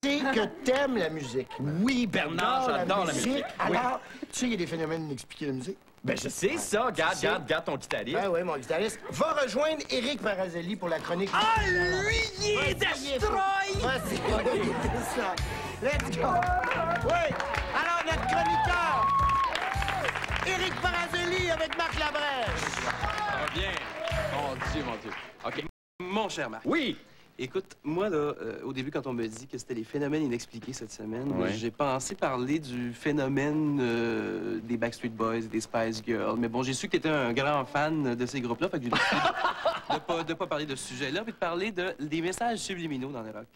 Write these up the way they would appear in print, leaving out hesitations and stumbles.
que t'aimes la musique. Oui, Bernard, j'adore la musique. Alors, tu sais, il y a des phénomènes inexpliqués de la musique. Ben, je sais ça. Garde ton guitariste. Ben oui, mon guitariste. Va rejoindre Éric Parazelli pour la chronique. Ah, lui, il est destroy! Vas-y, c'est ça. Let's go! Oui! Alors, notre chroniqueur, Éric Parazelli avec Marc Labrèche. Ça va bien. Mon Dieu, mon Dieu. OK. Mon cher Marc. Oui! Écoute, moi, là, au début, quand on me dit que c'était les phénomènes inexpliqués cette semaine, Ouais. j'ai pensé parler du phénomène des Backstreet Boys, des Spice Girls. Mais bon, j'ai su que tu étais un grand fan de ces groupes-là, fait que j'ai décidé de pas parler de ce sujet-là, mais de parler des messages subliminaux dans le rock.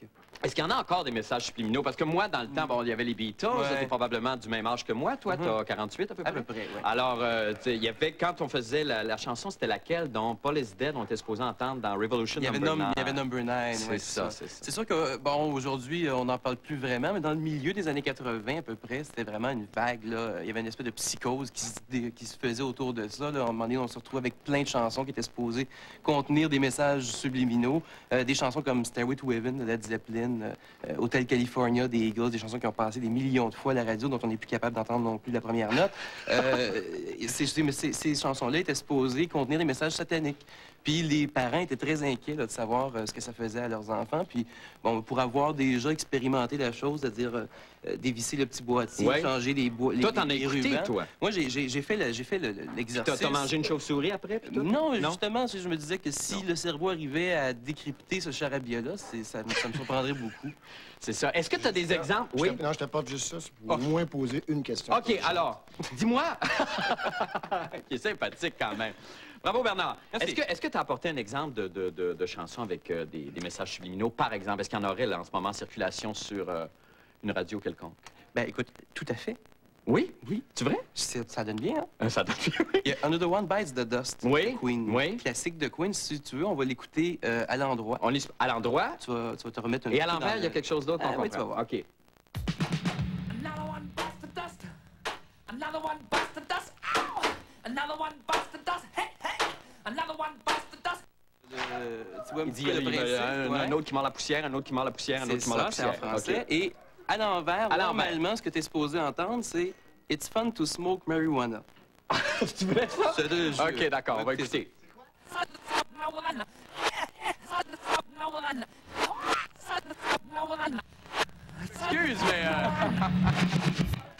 Est-ce qu'il y en a encore des messages subliminaux? Parce que moi, dans le temps, bon, il y avait les Beatles. Ouais. T'es probablement du même âge que moi. Toi, t'as 48 à peu près? À peu près, oui. Alors, tu sais, il y avait, quand on faisait la chanson, c'était laquelle dont Paul is Dead, on était supposé entendre dans Revolution Il y avait Number 9. C'est ça, c'est ça. C'est sûr que, bon, aujourd'hui, on n'en parle plus vraiment, mais dans le milieu des années 80 à peu près, c'était vraiment une vague, là. Il y avait une espèce de psychose qui se faisait autour de ça, là. À un moment donné, on se retrouvait avec plein de chansons qui étaient supposées contenir des messages subliminaux. Des chansons comme Stairway to Heaven de Led Zeppelin, Hotel California des Eagles, des chansons qui ont passé des millions de fois à la radio, dont on n'est plus capable d'entendre non plus la première note. Ces chansons-là étaient supposées contenir des messages sataniques. Puis les parents étaient très inquiets là, de savoir ce que ça faisait à leurs enfants. Puis, bon, pour avoir déjà expérimenté la chose, c'est-à-dire dévisser le petit boîtier, Ouais. changer les bois. Toi, t'en as écouté, rubans. toi? Moi, j'ai fait l'exercice. T'as mangé une chauve-souris après? Puis tout? Non, justement, je me disais que si le cerveau arrivait à décrypter ce charabia-là, ça me surprendrait beaucoup. C'est ça. Est-ce que tu as des exemples? Oui. Non, je te porte juste ça, c'est pour au moins poser une question. OK, alors, dis-moi. Qui est sympathique quand même. Bravo, Bernard. Est-ce que tu as apporté un exemple de chanson avec des messages subliminaux, par exemple? Est-ce qu'il y en aurait là, en ce moment en circulation sur une radio quelconque? Ben, écoute, tout à fait. Oui? Oui. Tu vrai? Ça donne bien, hein? Ça donne bien, oui. Il y a Another One Bites the Dust Oui, de Queen. oui. Classique de Queen. Si tu veux, on va l'écouter à l'endroit. On est à l'endroit. Tu vas te remettre un Et à petit peu l'envers, dans il y a quelque chose d'autre qu'on oui, comprend. tu vas voir. OK. Another one bites the dust. Another one bites the dust. Ow! Another one bites the dust. Hey, hey! Another one bites the dust. Tu vois un Il petit dit peu le principe. un autre qui mord la poussière, un autre qui mord la poussière, un autre qui mord la C'est ça, poussière. c'est en français. OK. Et à l'envers, À l'envers. normalement, ce que tu es supposé entendre, c'est « It's fun to smoke marijuana Tu voulais ça? ». OK, OK, d'accord, on va écouter. Excuse, mais...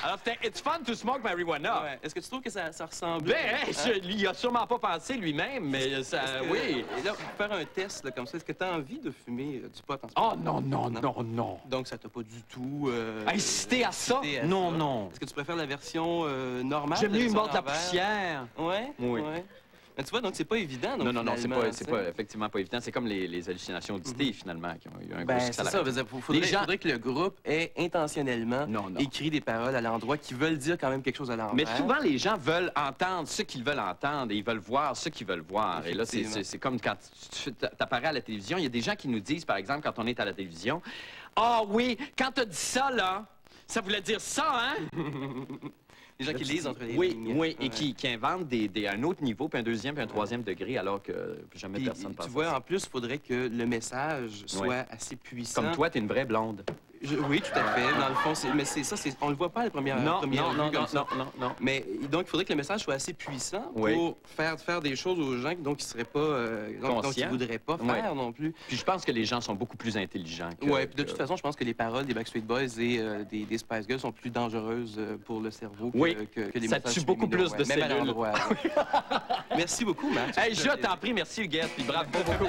Alors, c'était « It's fun to smoke marijuana Ouais. Est-ce que tu trouves que ça ressemble? Ben, hein, il a sûrement pas pensé lui-même, mais ça... Oui. Et là, pour faire un test là, comme ça, est-ce que tu as envie de fumer du pot en ce Oh moment? non. Donc, ça t'a pas du tout... Inciter à ça? incité à Non, ça. non. Est-ce que tu préfères la version normale? J'aime mieux la il version morde la à l'envers? poussière. Ouais? Oui. Ouais. Mais tu vois, donc c'est pas évident. Donc, Non, c'est finalement, pas, tu sais. effectivement pas évident. C'est comme les hallucinations auditées, finalement, qui ont eu un gros Ben, succès c'est à la ça. radio. Il faudrait que le groupe ait intentionnellement Non. écrit des paroles à l'endroit qui veulent dire quand même quelque chose à l'envers. Mais souvent, les gens veulent entendre ce qu'ils veulent entendre et ils veulent voir ce qu'ils veulent voir. Et là, c'est comme quand tu apparais à la télévision. Il y a des gens qui nous disent, par exemple, quand on est à la télévision, « Ah oui, quand t'as dit ça, là, ça voulait dire ça, hein? » Les gens qui lisent entre les Oui, lignes. oui, et Ouais. qui inventent un autre niveau, puis un deuxième, puis un troisième degré, alors que jamais Puis, personne pense tu vois, à ça. en plus, il faudrait que le message soit assez puissant. Comme toi, t'es une vraie blonde. Oui, tout à fait. Dans le fond, on le voit pas à la première vue comme ça. Non. Mais donc, il faudrait que le message soit assez puissant Oui. pour faire des choses aux gens donc, qui seraient pas... donc, qui voudraient pas faire non plus. Puis je pense que les gens sont beaucoup plus intelligents que... Oui, puis de toute façon, je pense que les paroles des Backstreet Boys et des Spice Girls sont plus dangereuses pour le cerveau que les ça messages tue beaucoup subliminaux, plus de même à cellules. l'endroit. Merci beaucoup, Max. Hey, je t'en prie, merci Huguette, puis bravo beaucoup.